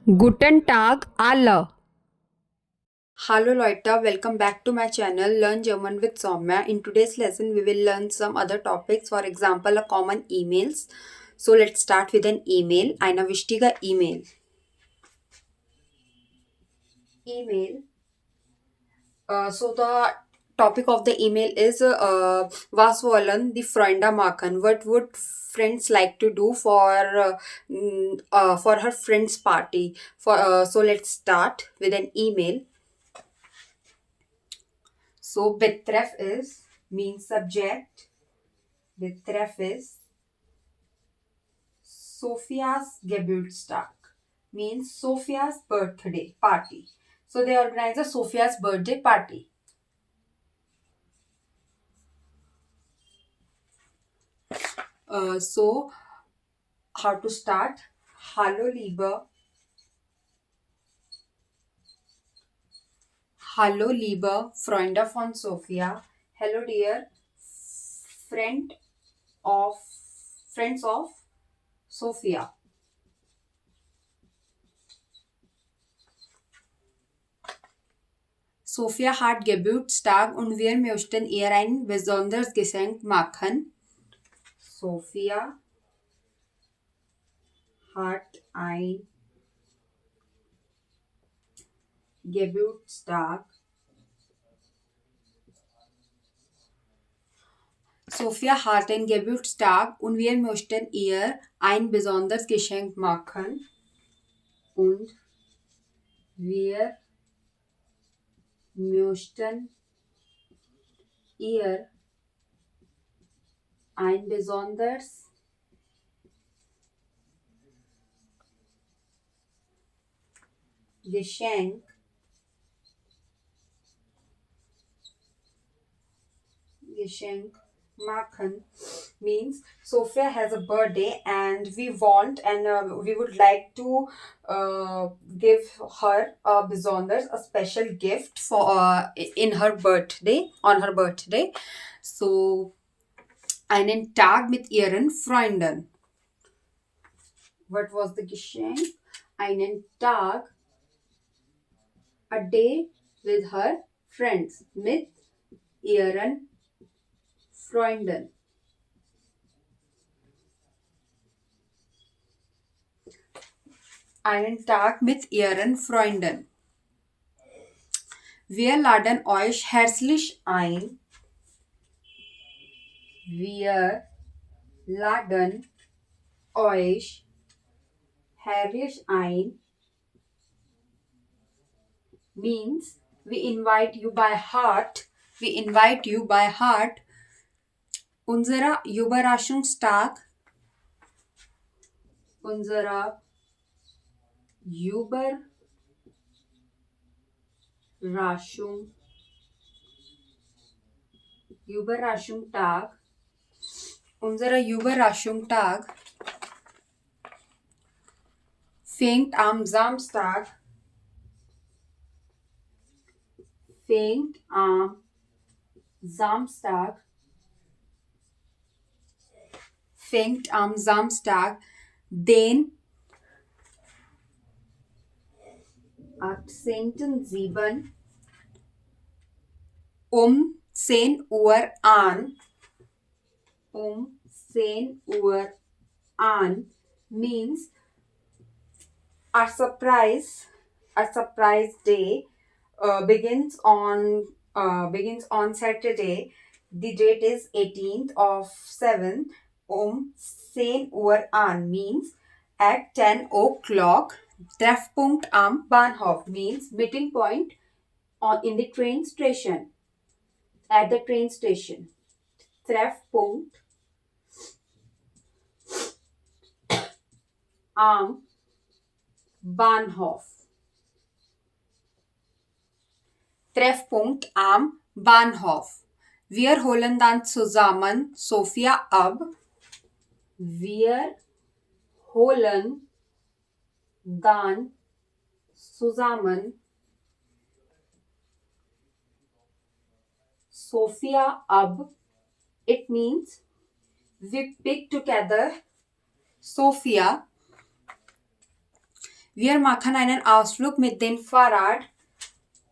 Guten Tag alle. Hallo Leute, welcome back to my channel Learn German with Soumya. In today's lesson, we will learn some other topics, for example, a common emails. So let's start with an email. Eine wichtige E-Mail. Email. So the topic of the email is was wollen die Freunde machen? What would friends like to do for her friend's party? So let's start with an email. So betreff is means subject. Betreff is Sophia's Geburtstag means Sophia's birthday party. So they organize a Sophia's birthday party. So how to start? Hallo liebe Freunde von Sophia. Hello dear friend of friends of Sophia. Sophia hat Geburtstag und wir möchten ihr ein besonderes Geschenk machen. Sophia hat ein Geburtstag. Sophia hat einen Geburtstag und wir möchten ihr ein besonderes Geschenk machen. Und wir möchten ihr ein besonderes Geschenk machen means Sophia has a birthday and we want and we would like to give her a besonders a special gift for in her birthday on her birthday. So einen Tag mit ihren Freunden. What was the Geschenk? Einen Tag, a day with her friends, mit ihren Freunden. Einen Tag mit ihren Freunden. Wir laden euch herzlich ein. Wir laden euch herzlich ein means we invite you by heart. We invite you by heart. Unserer Überraschungstag. Unserer Überraschungstag. Unserer Überraschungstag fängt am Samstag. Fängt am Samstag. Fängt am Samstag, den 18.07. um 10 Uhr an. Um 10 Uhr an means a surprise day begins on Saturday. The date is 18th of 7 um 10 Uhr an means at 10 o'clock. Treffpunkt am Bahnhof means meeting point in the train station. At the train station. Treffpunkt am Bahnhof. Treffpunkt am Bahnhof. Wir holen dann zusammen Sophia ab. Wir holen dann zusammen Sophia ab. It means we pick together Sophia. Wir machen einen Ausflug mit dem Fahrrad.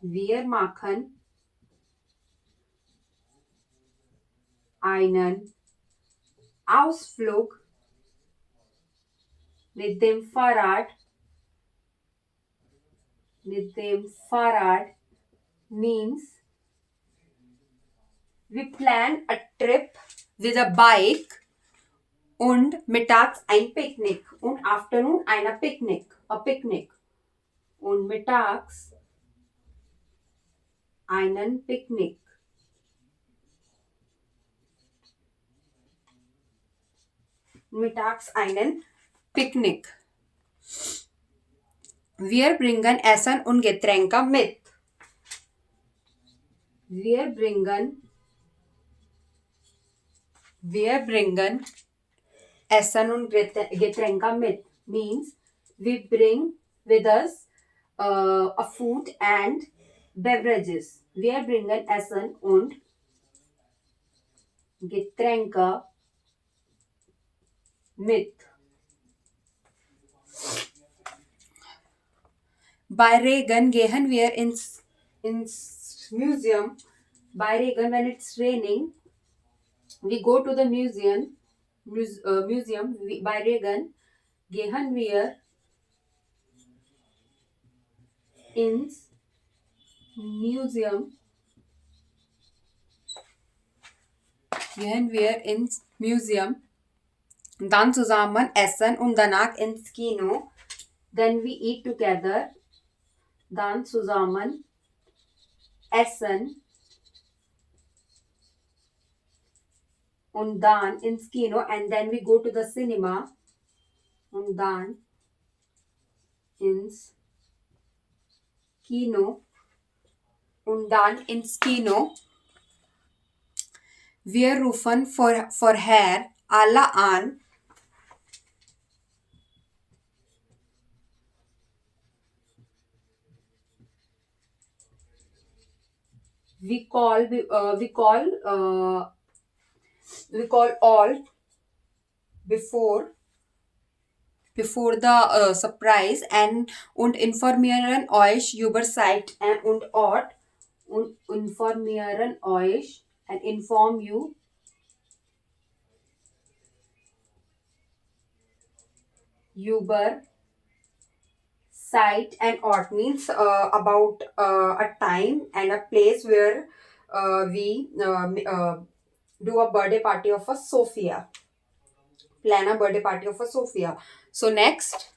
Wir machen einen Ausflug mit dem Fahrrad. Mit dem Fahrrad means we plan a trip with a bike und mittags ein Picknick und afternoon ein Picknick, a picnic und mittags einen Picknick. Mittags einen Picknick. Wir bringen Essen und Getränke mit. Wir bringen Essen und Getränke mit. Means we bring with us a food and beverages. Wir bringen Essen und Getränke mit. Bei Regen gehen wir ins Museum. Bei Regen, when it's raining, we go to the museum. Bei Regen gehen wir ins Museum. Gehen wir ins Museum. Dann zusammen essen und danach ins Kino. Then we eat together. Dann zusammen essen und dann ins Kino, and then we go to the cinema und dann ins Kino und dann ins Kino. Wir rufen vorher alle an. We call all before the surprise und informieren euch über Zeit und Ort und informieren euch and inform you über site and art means about a time and a place where we do a birthday party of a Sophia. Plan a birthday party of a Sophia. So next.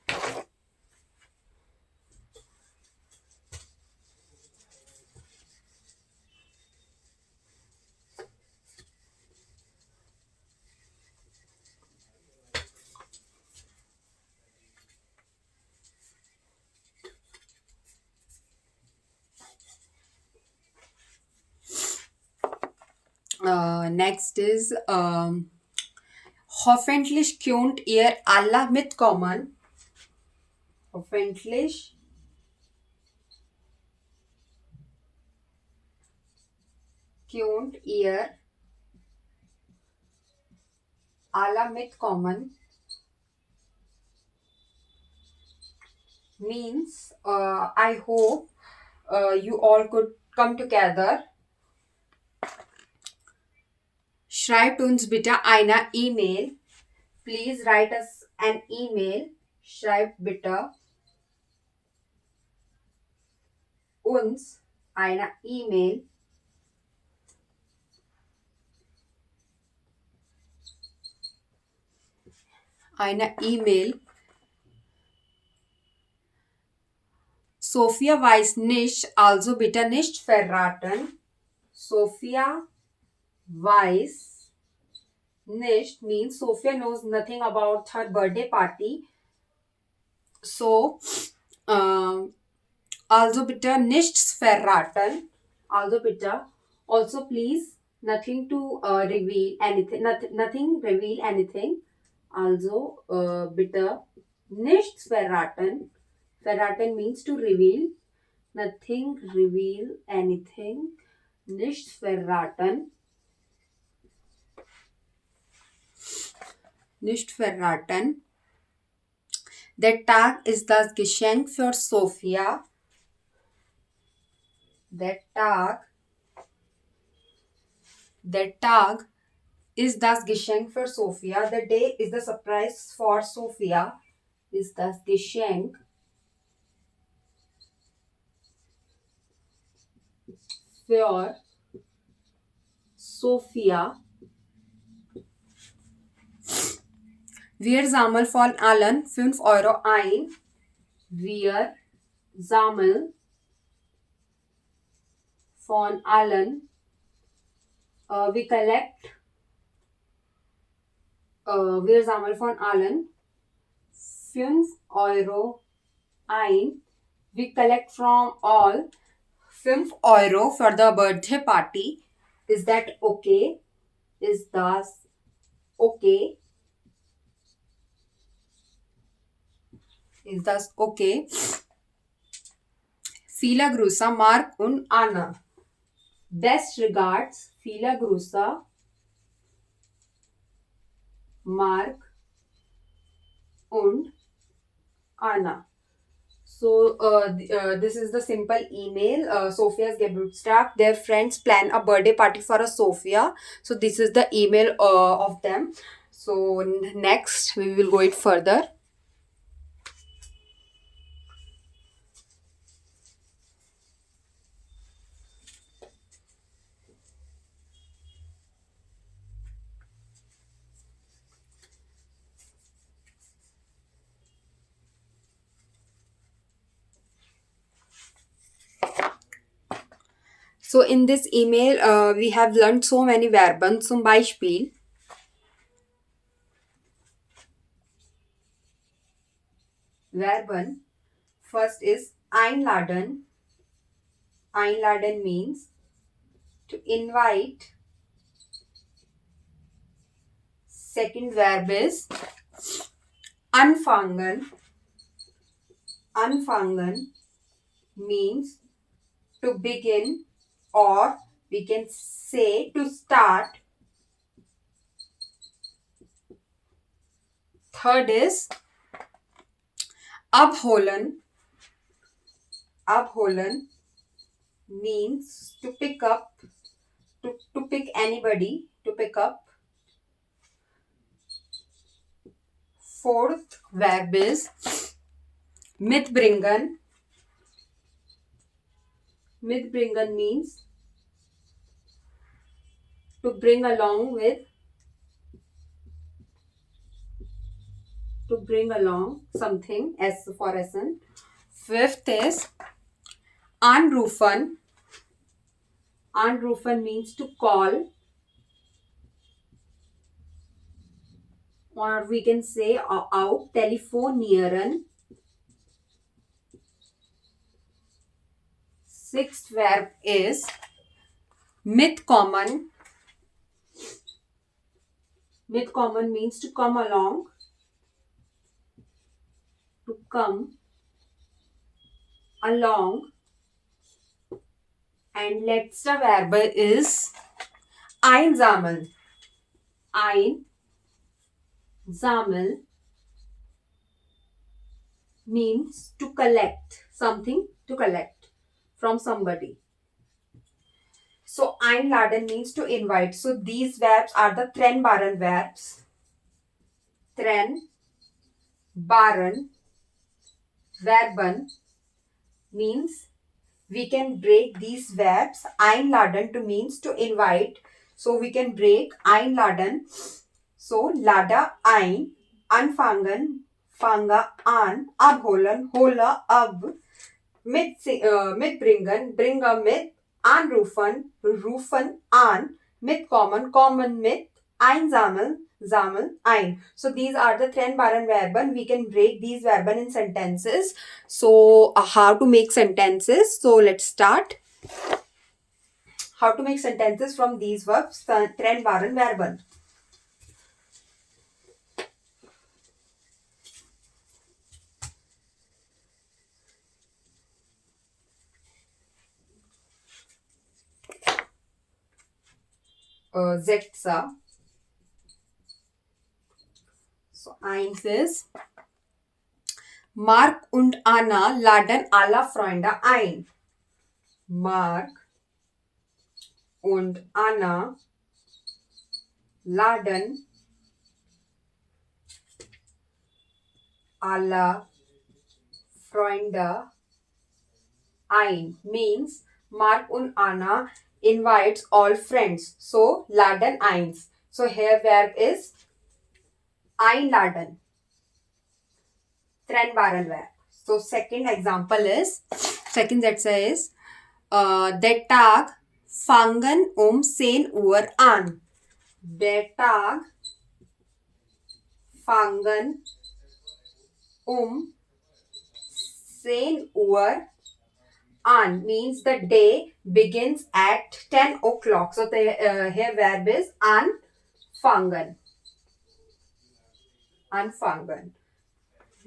Next is hoffentlich könnt ihr alle mitkommen. Hoffentlich könnt ihr alle mitkommen. Means I hope you all could come together. Schreibt uns bitte eine E-Mail. Please write us an email. Schreibt bitte uns eine E-Mail. Eine E-Mail. Sophia weiß nicht, also bitte nicht verraten. Sophia weiß nicht means Sophia knows nothing about her birthday party. So, also bitte nichts verraten. Also bitte. Also please, nothing to reveal anything. Nothing reveal anything. Also bitte nichts verraten. Verraten means to reveal. Nothing reveal anything. Nichts verraten. Nicht verraten. Der Tag ist das Geschenk für Sophia. Der Tag ist das Geschenk für Sophia. The day is the surprise for Sophia. Ist das Geschenk für Sophia. Wir sammeln von allen 5 Euro ein. Wir sammeln von allen. We collect. Wir sammeln von allen 5 Euro ein. We collect from all 5 Euro for the birthday party. Is that okay? Ist das okay? Ist das okay? Viele Grüße, Mark und Anna. Best regards, viele Grüße, Mark und Anna. So this is the simple email. Sophia's Geburtstag. Their friends plan a birthday party for a Sophia. So this is the email of them. So next we will go it further. So in this email, we have learned so many Verben. Zum Beispiel Verben. First is einladen. Einladen means to invite. Second verb is anfangen. Anfangen means to begin, or we can say to start. Third is abholen. Abholen means to pick up, to pick anybody, to pick up. Fourth verb is mitbringen. Mitbringen means to bring along with, to bring along something, as for Essen. Fifth is anrufen. Anrufen means to call, or we can say out, telefonieren. Sixth verb is mitkommen. Mitkommen means to come along, to come along. And letzter verb is einsammeln. Einsammeln means to collect something, to collect from somebody. So einladen means to invite. So these verbs are the trennbaren verbs. Trennbaren Verben means we can break these verbs. Einladen to means to invite. So we can break einladen. So lada ein, anfangen, fange an, abholen, hole ab, mitbringen, bringe mit, anrufen, rufen an, mitkommen, kommen mit, einsammeln, sammeln, ein. So these are the trennbaren Verben. We can break these Verben in sentences. So how to make sentences? So let's start. How to make sentences from these verbs, trennbaren Verben. Setzer. So eins ist Mark und Anna laden alle Freunde ein. Mark und Anna laden alle Freunde ein means Mark und Anna invites all friends. So laden eins. So here verb is einladen. Trennbaren verb. So second Sätze is der Tag fangen 10 Uhr an. Der Tag fangen 10 Uhr an means the day begins at 10 o'clock. So the here verb is anfangen. Anfangen.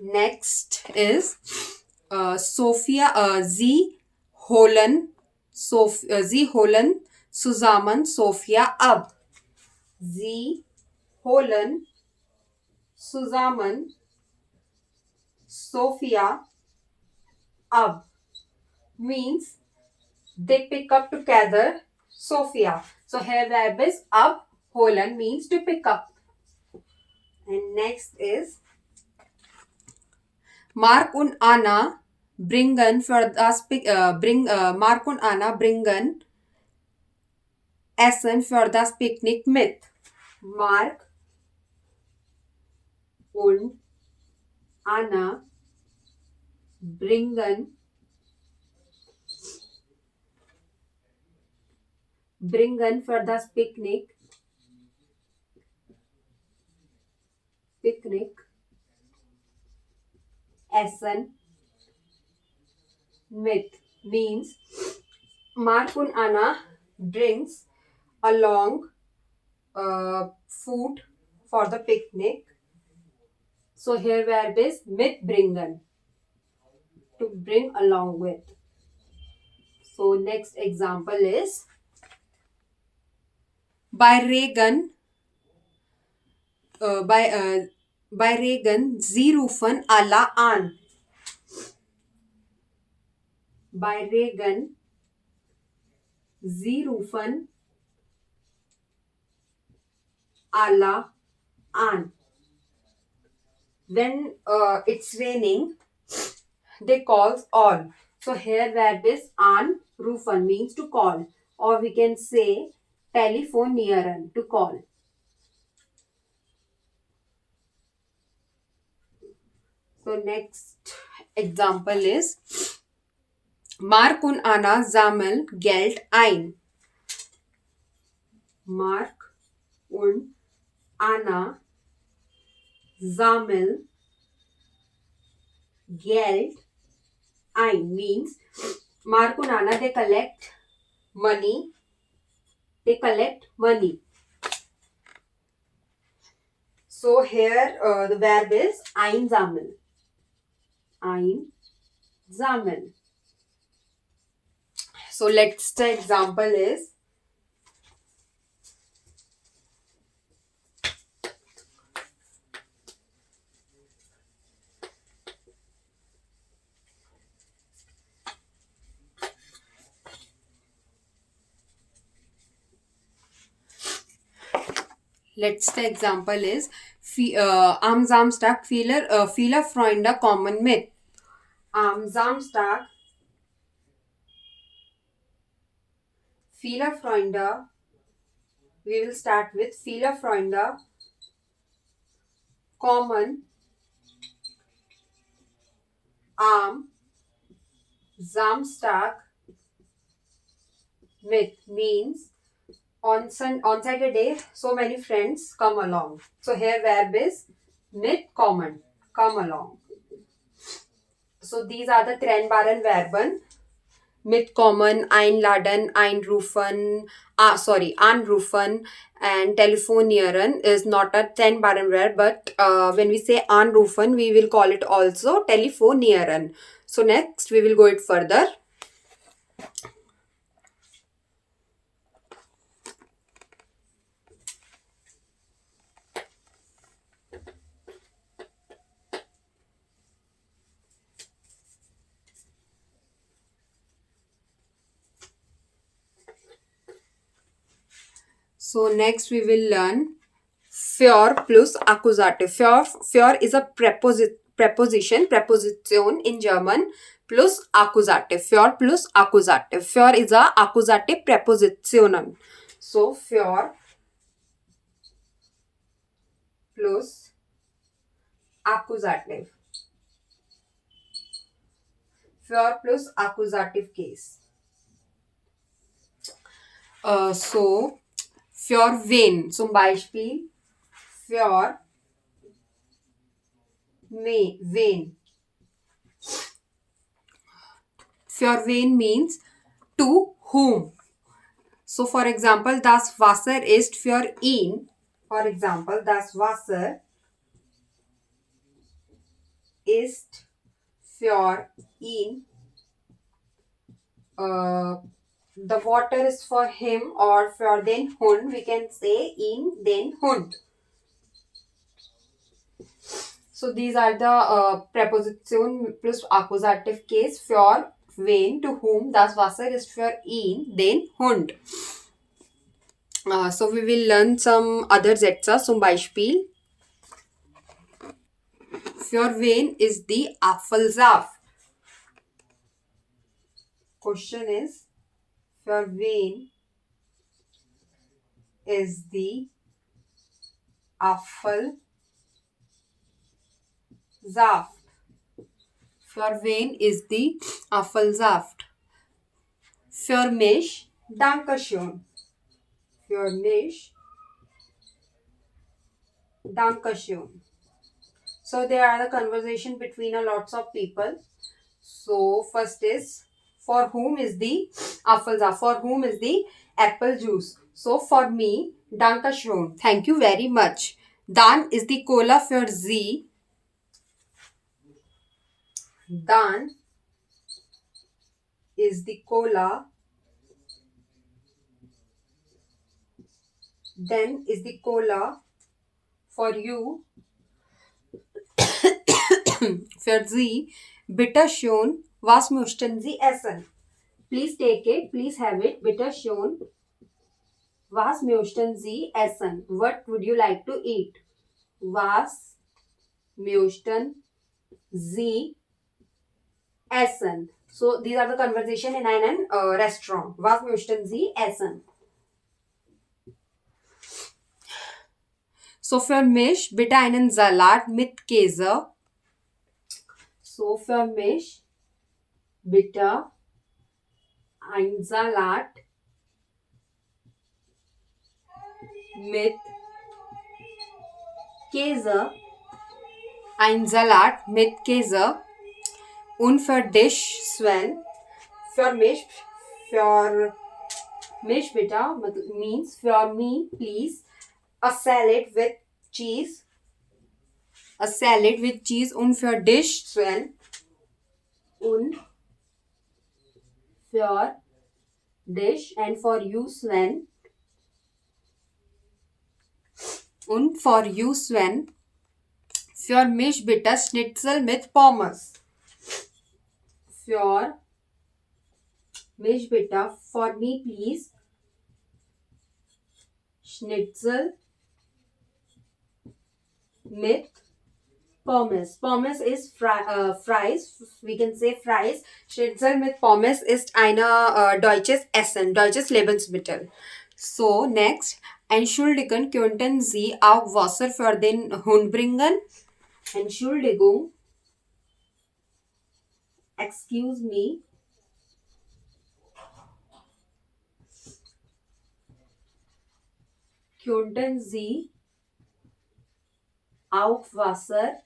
Next is sie holen zusammen Sophia ab. Sie holen zusammen Sophia ab means they pick up together Sophia. So here verb is abholen means to pick up. And next is Mark und Anna bringen Mark und Anna bringen Essen für das Picknick mit. Mark und Anna bringen für das Picknick Essen mit means Mark und Anna brings along food for the picnic. So here verb is mitbringen, to bring along with. So next example is bei Regen sie rufen alle an. Bei Regen sie rufen alle an. When it's raining, they calls all. So here verb is anrufen means to call, or we can say telefonieren, to call. So next example is Mark und Anna sammeln Geld ein. Mark und Anna sammeln Geld ein means Mark und Anna they collect money. So here the verb is einsammeln. So next example is am Samstag viele Freunde kommen mit. Am Samstag viele Freunde, we will start with viele Freunde kommen am Samstag mit means on Saturday so many friends come along. So here verb is mitkommen, come along. So these are the trennbaren Verben. Mitkommen, einladen, anrufen, and telefonieren is not a trennbaren verb, but when we say anrufen, we will call it also telefonieren. So next we will go it further. So next we will learn für plus Akkusative. Für is a preposition in German plus Akkusative. Für plus Akkusative. Für is a Akkusative Präpositionen. So für plus Akkusative. Für plus Akkusative Case. So für wen? Zum Beispiel für wen. Für wen means to whom. So for example, das Wasser ist für ihn. For example, das Wasser ist für ihn. The water is for him or für den Hund. We can say ihn, den Hund. So these are the Präposition plus Akkusative Case. Für wen, to whom. Das Wasser ist für ihn, den Hund. So we will learn some other Sätze. Zum Beispiel für wen ist die Apfelsaft? Question is für wen is the Apfelsaft? Für wen ist die Apfelsaft? Für mich, Dankeschön. Für mich, Dankeschön. So there are the conversation between a lots of people. So first is for whom is the Apfelsaft? For whom is the apple juice? So for me, Dankeschön. Thank you very much. Dann is the Cola für Sie. Dann is the Cola. Then is the Cola for you. Für Sie. Bitte schön. Was möchten Sie essen? Please take it. Please have it. Bitte schön. Was möchten Sie essen? What would you like to eat? Was möchten Sie essen? So these are the conversation in einem restaurant. Was möchten Sie essen? So für mich bitte einen Salat mit Käse. So für mich bitte ein Salat mit Käse. Ein Salat mit Käse. Und für dich, Sven, für mich bitte means für me, please, a salad with cheese. A salad with cheese. Und für dich, Sven. Und für dich and for you, Sven. Und for you, Sven. Für mich bitte Schnitzel mit Pommes. Für mich bitte, for me please, Schnitzel mit Pommes. Pommes is fries. We can say fries. Schnitzel mit Pommes ist eine deutsches Essen, deutsches Lebensmittel. So next, Entschuldigen, könnten Sie auch Wasser für den Hund bringen? Entschuldigung. Excuse me. Könnten Sie auch Wasser?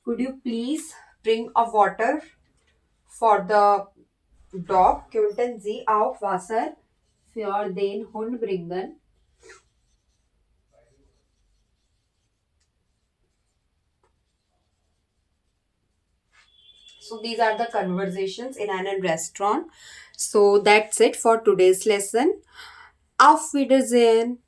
Could you please bring a water for the dog? Könnten Sie auch Wasser für den Hund bringen? So these are the conversations in a restaurant. So that's it for today's lesson. Auf Wiedersehen.